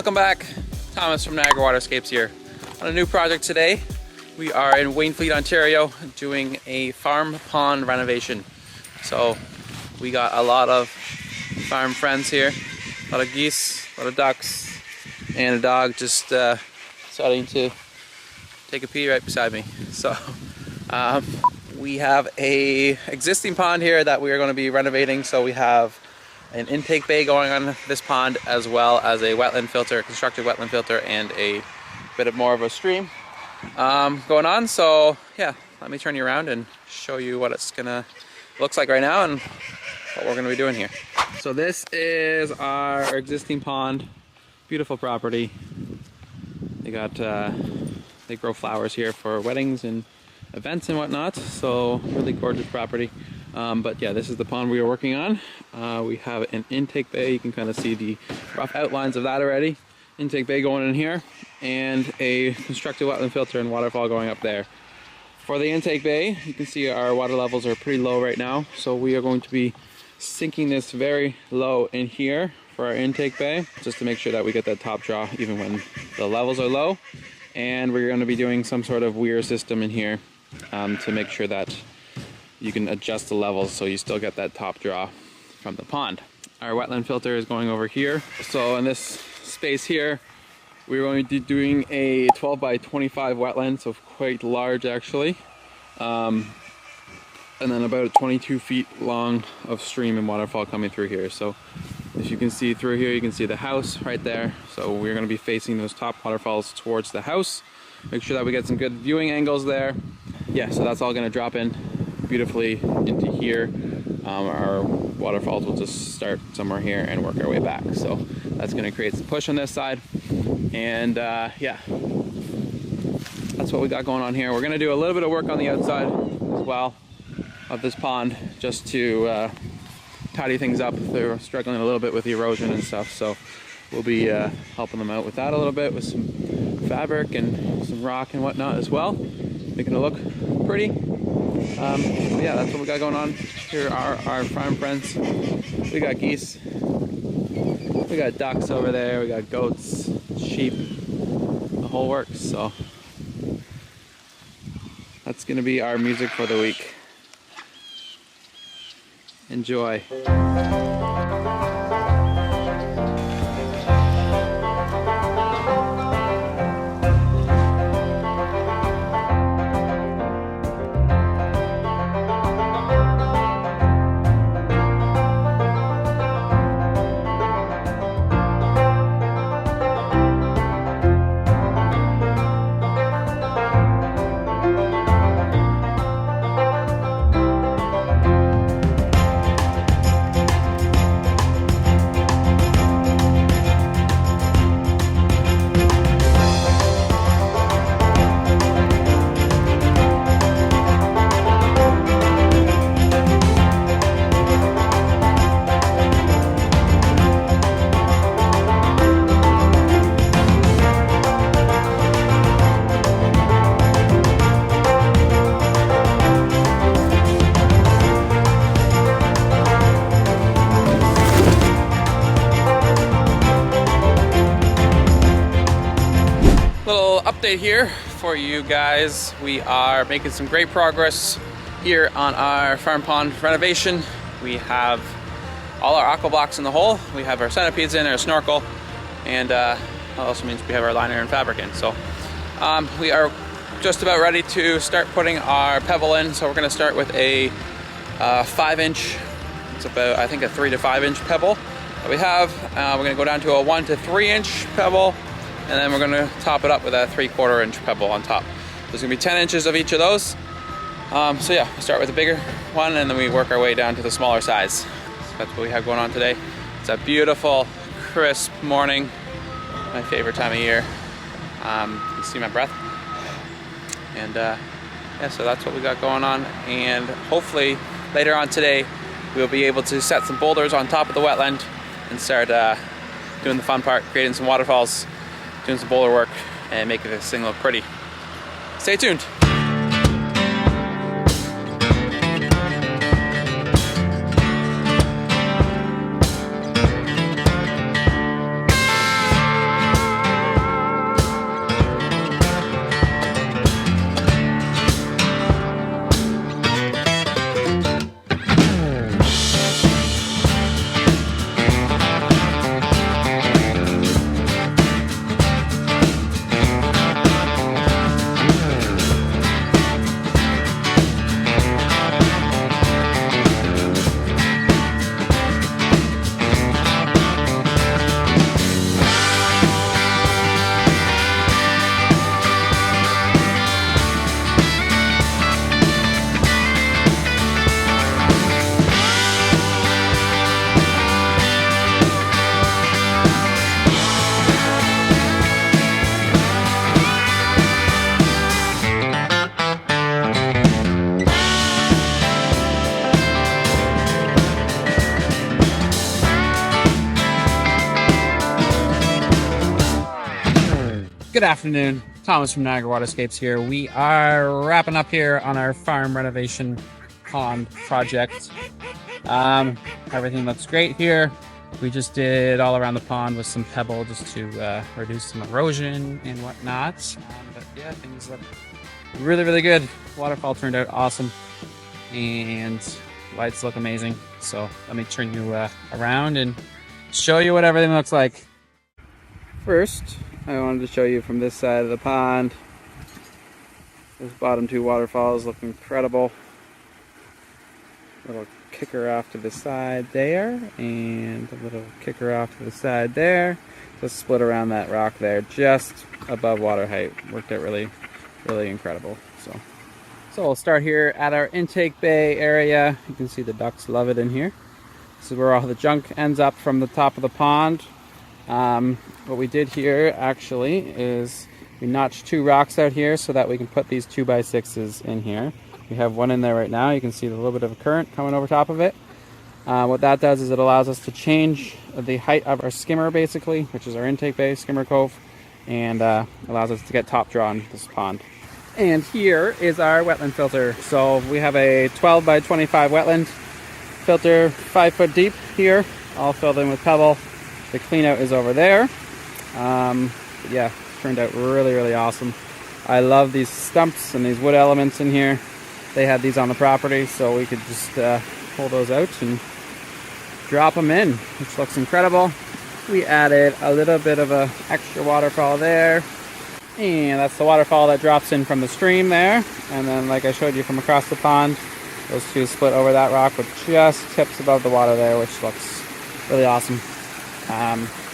Welcome back. Thomas from Niagara Waterscapes here. On a new project today, we are in Waynfleet, Ontario, doing a farm pond renovation. So we got a lot of farm friends here, a lot of geese, a lot of ducks, and a dog just starting to take a pee right beside me. So we have a existing pond here that we are going to be renovating. So we have an intake bay going on this pond, as well as a wetland filter, constructed wetland filter, and a bit of more of a stream going on. So yeah, let me turn you around and show you what it's gonna looks like right now and what we're gonna be doing here. So this is our existing pond. Beautiful property. They got they grow flowers here for weddings and events and whatnot. So really gorgeous property. But yeah, this is the pond we are working on. We have an intake bay. You can kind of see the rough outlines of that already. Intake bay going in here, and a constructed wetland filter and waterfall going up there. For the intake bay, you can see our water levels are pretty low right now, so we are going to be sinking this very low in here for our intake bay, just to make sure that we get that top draw even when the levels are low. And we're going to be doing some sort of weir system in here to make sure that you can adjust the levels so you still get that top draw from the pond. Our wetland filter is going over here. So in this space here, we're going to be doing a 12 by 25 wetland, so quite large actually. And then about 22 feet long of stream and waterfall coming through here. So if you can see through here, you can see the house right there. So we're going to be facing those top waterfalls towards the house. Make sure that we get some good viewing angles there. Yeah, so that's all going to drop in beautifully into here. Our waterfalls will just start somewhere here and work our way back. So that's going to create some push on this side. And yeah, that's what we got going on here. We're going to do a little bit of work on the outside as well of this pond, just to tidy things up. They're struggling a little bit with erosion and stuff, so we'll be helping them out with that a little bit, with some fabric and some rock and whatnot as well, making it look pretty. Yeah, that's what we got going on. Here are our farm friends. We got geese, we got ducks over there, we got goats, sheep, the whole works. So that's gonna be our music for the week. Enjoy. Little update here for you guys. We are making some great progress here on our farm pond renovation. We have all our aqua blocks in the hole. We have our centipedes in, our snorkel, and that also means we have our liner and fabric in. So we are just about ready to start putting our pebble in. So we're going to start with a 5-inch. It's about, I think, a 3 to 5 inch pebble that we have. We're going to go down to a 1 to 3 inch pebble. And then we're going to top it up with a 3/4 inch pebble on top. There's going to be 10 inches of each of those. So yeah, we start with the bigger one and then we work our way down to the smaller size. So that's what we have going on today. It's a beautiful, crisp morning. My favorite time of year. You can see my breath. And yeah, so that's what we got going on. And hopefully later on today, we'll be able to set some boulders on top of the wetland and start doing the fun part, creating some waterfalls, doing some boulder work, and making this thing look pretty. Stay tuned. Good afternoon, Thomas from Niagara Waterscapes here. We are wrapping up here on our farm renovation pond project. Everything looks great here. We just did all around the pond with some pebble just to reduce some erosion and whatnot. But yeah, things look really, really good. Waterfall turned out awesome and lights look amazing. So let me turn you around and show you what everything looks like. First, I wanted to show you from this side of the pond. Those bottom two waterfalls look incredible. Little kicker off to the side there, and a little kicker off to the side there. Just split around that rock there, just above water height. Worked out really, really incredible. So we'll start here at our intake bay area. You can see the ducks love it in here. This is where all the junk ends up from the top of the pond. What we did here actually is we notched two rocks out here so that we can put these 2x6s in here. We have one in there right now. You can see a little bit of a current coming over top of it. What that does is it allows us to change the height of our skimmer basically, which is our intake bay, skimmer cove, and allows us to get top draw on this pond. And here is our wetland filter. So we have a 12 by 25 wetland filter, 5 foot deep here, all filled in with pebble. The clean out is over there. But yeah, turned out really, really awesome. I love these stumps and these wood elements in here. They had these on the property, so we could just pull those out and drop them in, which looks incredible. We added a little bit of a extra waterfall there, and that's the waterfall that drops in from the stream there. And then, like I showed you from across the pond, those two split over that rock with just tips above the water there, which looks really awesome.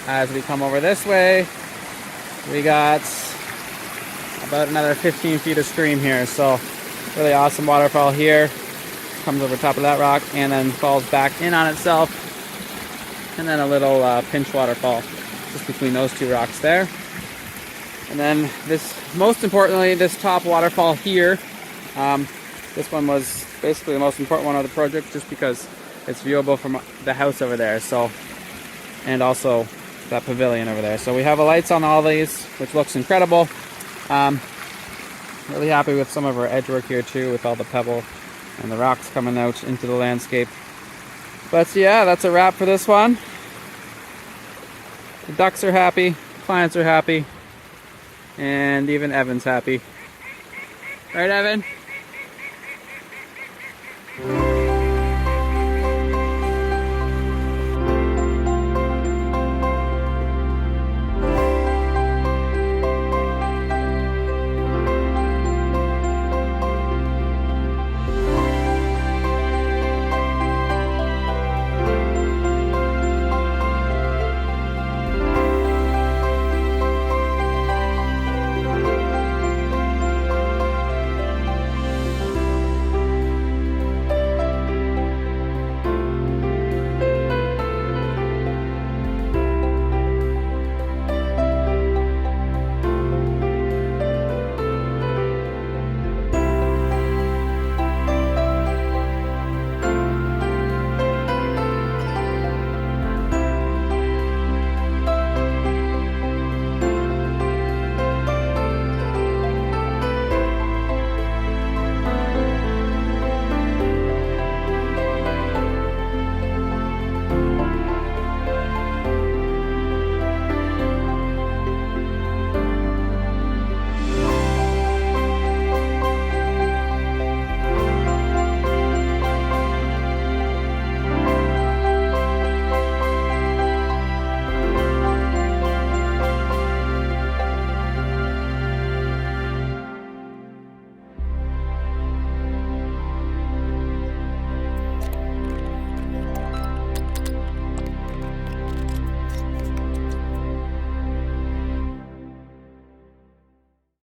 As we come over this way, we got about another 15 feet of stream here, so really awesome waterfall here. Comes over top of that rock and then falls back in on itself, and then a little pinch waterfall just between those two rocks there. And then this, most importantly, this top waterfall here, this one was basically the most important one of the project just because it's viewable from the house over there, so, and also that pavilion over there. So we have the lights on all these, which looks incredible. Really happy with some of our edge work here too, with all the pebble and the rocks coming out into the landscape. But yeah, that's a wrap for this one. The ducks are happy, clients are happy, and even Evan's happy. Right, Evan?